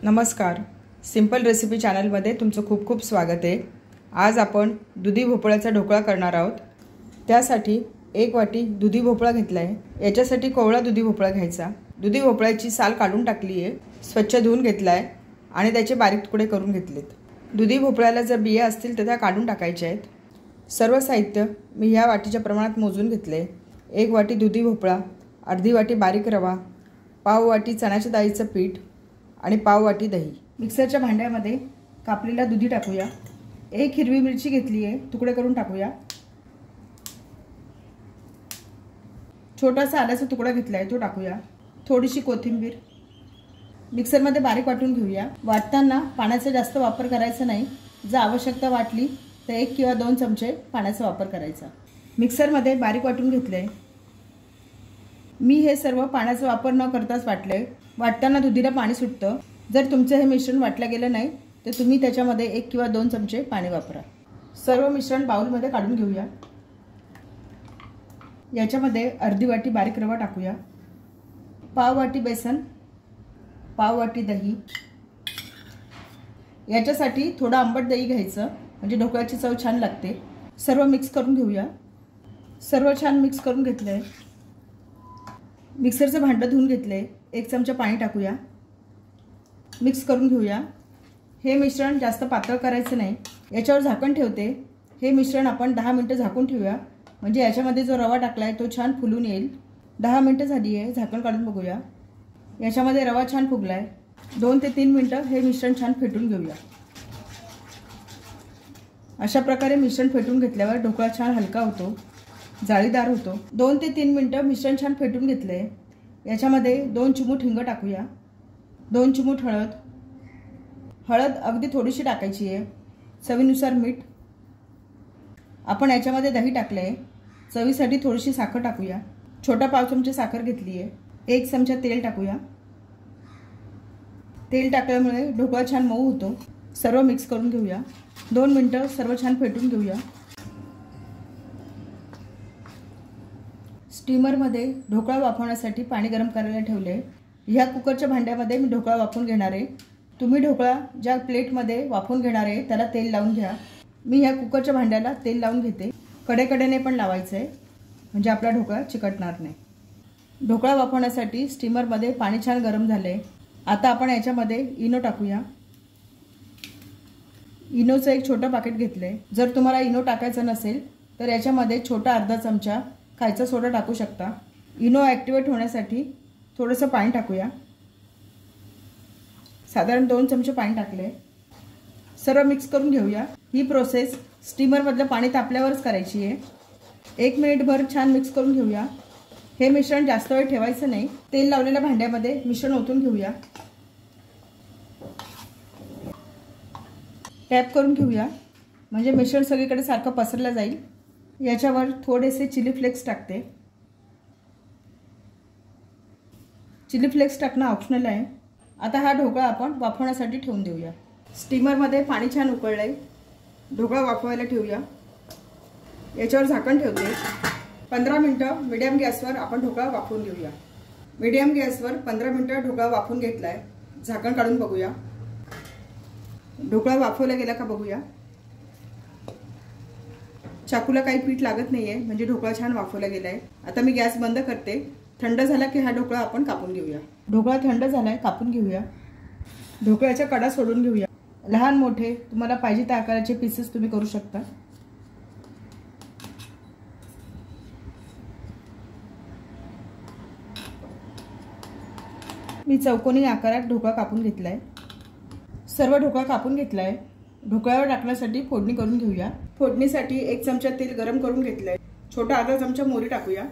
नमस्कार, simple recipe चॅनलमध्ये तुमचं खूप खूप स्वागत आहे। आज आपण दुधी भोपळ्याचा ढोकळा करणार आहोत। त्यासाठी 1 वाटी दुधी भोपळा घेतला आहे। याच्यासाठी कोवळा दुधी भोपळा घ्यायचा। दुधी भोपळ्याची साल काढून टाकली आहे, स्वच्छ धुवून घेतला आहे आणि त्याचे बारीक तुकडे करून घेतलेत। दुधी भोपळ्याला जर बिया असतील तर त्या काढून टाकायच्या आहेत। सर्व साहित्य मी ह्या वाटीच्या प्रमाणात मोजून घेतले। 1 वाटी दुधी भोपळा, अर्धी वाटी बारीक रवा, पाव वाटी चण्याच्या डाळीचं पीठ आणि पाव वाटी दही। मिक्सरच्या भांड्यामध्ये कापलेला दुधी टाकूया। 1 हिरवी मिरची घेतली आहे, तुकडे करून टाकूया। छोटासा आल्याचा तुकडा घेतला आहे, तो टाकूया। थोडीशी कोथिंबीर मिक्सरमध्ये बारीक वाटून घेऊया। वाटताना पाण्याचा जास्त वापर करायचा नाही। जर आवश्यकता वाटली तर 1 किंवा 2 चमचे पाण्याचा वापर करायचा। मिक्सरमध्ये बारीक वाटून घेतले। मी हे सर्व पाण्याचा वापर न करताच वाटले। वाटताना दुधीला पाणी सुटतं। जर तुमचं हे मिश्रण वाटलं गेलं नाही तर तुम्ही त्याच्यामध्ये 1 किंवा 2 चमचे पाणी वापरा। सर्व मिश्रण बाउलमध्ये काढून घेऊया। याच्यामध्ये अर्धी वाटी बारीक रवा टाकूया, पाव वाटी बेसन, पाव वाटी दही। याच्यासाठी थोडं आंबट दही घ्यायचं, म्हणजे ढोकळ्याची चव छान लागते। सर्व मिक्स करून घेऊया। सर्व छान मिक्स करून घेतलंय। मिक्सरचं भांडं धुवून घेतले। 1 चमचा पाणी टाकूया, मिक्स करून घेऊया। हे मिश्रण जास्त पातळ करायचं नाही। याच्यावर झाकण ठेवते। हे मिश्रण आपण 10 मिनिटं झाकून ठेवूया, म्हणजे याच्यामध्ये जो रवा टाकलाय तो छान फुलून येईल। 10 मिनिटं झाली आहे, झाकण काढून बघूया। याच्यामध्ये रवा छान फुगलाय। 2 ते 3 मिनिटं हे मिश्रण छान फेटून घेऊया। अशा प्रकारे मिश्रण फेटून घेतल्यावर ढोकळा छान हलका होतो, जाळीदार होतो। 2 ते 3 मिनिटं मिश्रण छान फेटून घेतले। याच्यामध्ये 2 चिमूट हिंग टाकूया, 2 चिमूट हळद। हळद अगदी थोडीशी टाकायची आहे। चवीनुसार मीठ। आपण याच्यामध्ये दही टाकले आहे। चवीसाठी थोडीशी साखर टाकूया। छोटा पाव चमचा साखर घेतली आहे। 1 चमचा तेल टाकूया। तेल टाकल्यामुळे ढोकळा छान मऊ होतो। सर्व मिक्स करून घेऊया। 2 मिनिटं सर्व छान फेटून घेऊया। स्टीमरमध्ये ढोकळा वाफवण्यासाठी पाणी गरम करायला ठेवले। ह्या कुकरच्या भांड्यामध्ये मी ढोकळा वाफवून घेणार आहे। तुम्ही ढोकळा ज्या प्लेटमध्ये वाफवून घेणार आहे त्याला तेल लावून घ्या। मी ह्या कुकरच्या भांड्याला तेल लावून घेते। कडेकडेने पण लावायचं आहे, म्हणजे आपला ढोकळा चिकटणार नाही। ढोकळा वाफवण्यासाठी स्टीमरमध्ये पाणी छान गरम झाले। आता आपण याच्यामध्ये इनो टाकूया। इनोचं एक छोटं पाकिट घेतले। जर तुम्हाला इनो टाकायचं नसेल तर याच्यामध्ये छोटा अर्धा चमचा खायचा सोडा टाकू शकता। इनो ॲक्टिवेट होण्यासाठी थोडंसं पाणी टाकूया। साधारण 2 चमचे पाणी टाकले। सर्व मिक्स करून घेऊया। ही प्रोसेस स्टीमरमधलं पाणी तापल्यावरच करायची आहे। 1 मिनिटभर छान मिक्स करून घेऊया। हे मिश्रण जास्त वेळ ठेवायचं नाही। तेल लावलेल्या भांड्यामध्ये मिश्रण ओतून घेऊया। टॅप करून घेऊया, म्हणजे मिश्रण सगळीकडे सारखं पसरलं जाईल। याच्यावर थोडेसे चिली फ्लेक्स टाकते। चिली फ्लेक्स टाकणं ऑप्शनल आहे। आता हा ढोकळा आपण वाफवण्यासाठी ठेवून देऊया। स्टीमरमध्ये पाणी छान उकळलंय। ढोकळा वाफवायला ठेवूया। याच्यावर झाकण ठेवते। 15 मिनिटं मीडियम गॅसवर आपण ढोकळा वाफवून घेऊया। मीडियम गॅसवर 15 मिनिटं ढोकळा वाफवून घेतलाय। झाकण काढून बघूया। ढोकळा वाफवला गेला का बघूया। चाकूला काही पीठ लागत नाहीये, म्हणजे ढोकळा छान वाफवला गेलाय। आता मी गॅस बंद करते। थंड झाला की हा ढोकळा आपण कापून घेऊया। ढोकळा थंड झालाय, कापून घेऊया। ढोकळ्याच्या कडा सोडून घेऊया। लहान मोठे तुम्हाला पाहिजे त्या आकाराचे पीसेस तुम्ही करू शकता। मी चौकोनी आकारात ढोकळा कापून घेतलाय। सर्व ढोकळा कापून घेतलाय। ढोकळ्यावर टाकण्यासाठी फोडणी करून घेऊया। फोडणीसाठी 1 चमचा तेल गरम करून घेतलंय। छोटा अर्धा चमचा मोहरी टाकूया।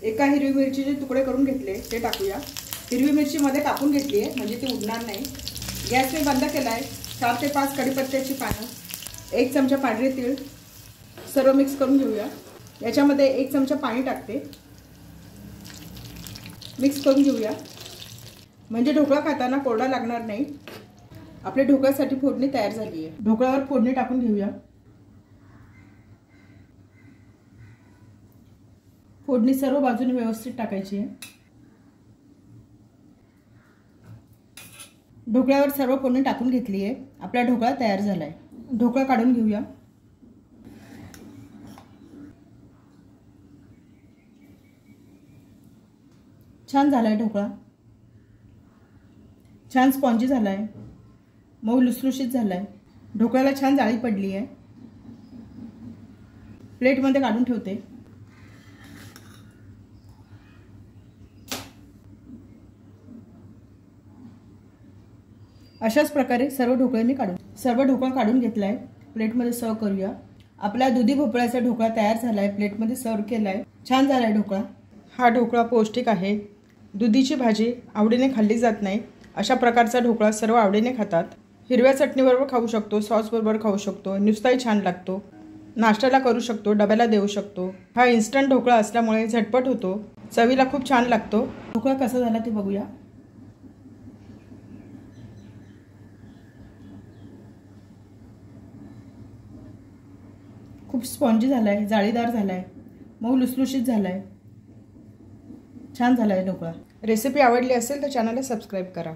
1 हिरवी मिरचीचे तुकडे करून घेतले, ते टाकूया। हिरवी मिरची मध्ये कापून घेतली आहे, म्हणजे ती उडणार नाही। गॅस मी बंद केलाय। 4 ते 5 कढीपत्त्याची पानं, 1 चमचा पांढरे तीळ। सर्व मिक्स करून घेऊया। याच्यामध्ये 1 चमचा पाणी टाकते। मिक्स करून घेऊया, म्हणजे ढोकळा खाताना कोरडा लागणार नाही। आपल्या ढोकळ्यासाठी फोडणी तयार झाली आहे। ढोकळ्यावर फोडणी टाकून घेऊया। फोडणी सर्व बाजूने व्यवस्थित टाकायची आहे। ढोकळ्यावर सर्व फोडणी टाकून घेतली आहे। आपला ढोकळा तयार झाला आहे। ढोकळा काढून घेऊया। छान झाला आहे ढोकळा, छान स्पॉन्जी झाला आहे, मऊ लुसलुशीत झाला आहे। ढोकळ्याला छान जाळी पडली आहे। प्लेटमध्ये काढून ठेवते। अशाच प्रकारे सर्व ढोकळे ढोकळा काढून घेतला आहे। प्लेटमध्ये सर्व करूया। आपला दुधी भोपळ्याचा ढोकळा तयार झाला आहे। प्लेटमध्ये सर्व केला आहे। छान झाला आहे ढोकळा। हा ढोकळा पौष्टिक आहे। दुधीची भाजी आवडीने खाल्ली जात नाही, अशा प्रकारचा ढोकळा सर्व आवडीने खातात। हिरव्या चटणीबरोबर खाऊ शकतो, सॉसबरोबर खाऊ शकतो, नुसताही छान लागतो। नाश्त्याला करू शकतो, डब्याला देऊ शकतो। हा इन्स्टंट ढोकळा असल्यामुळे झटपट होतो, चवीला खूप छान लागतो। ढोकळा कसा झाला ते बघूया। खूप स्पॉन्जी झालाय, जाळीदार झालाय, मऊ लुसलुशीत झालाय, छान झालाय ढोकळा। रेसिपी आवडली असेल तर चॅनलला सबस्क्राइब करा।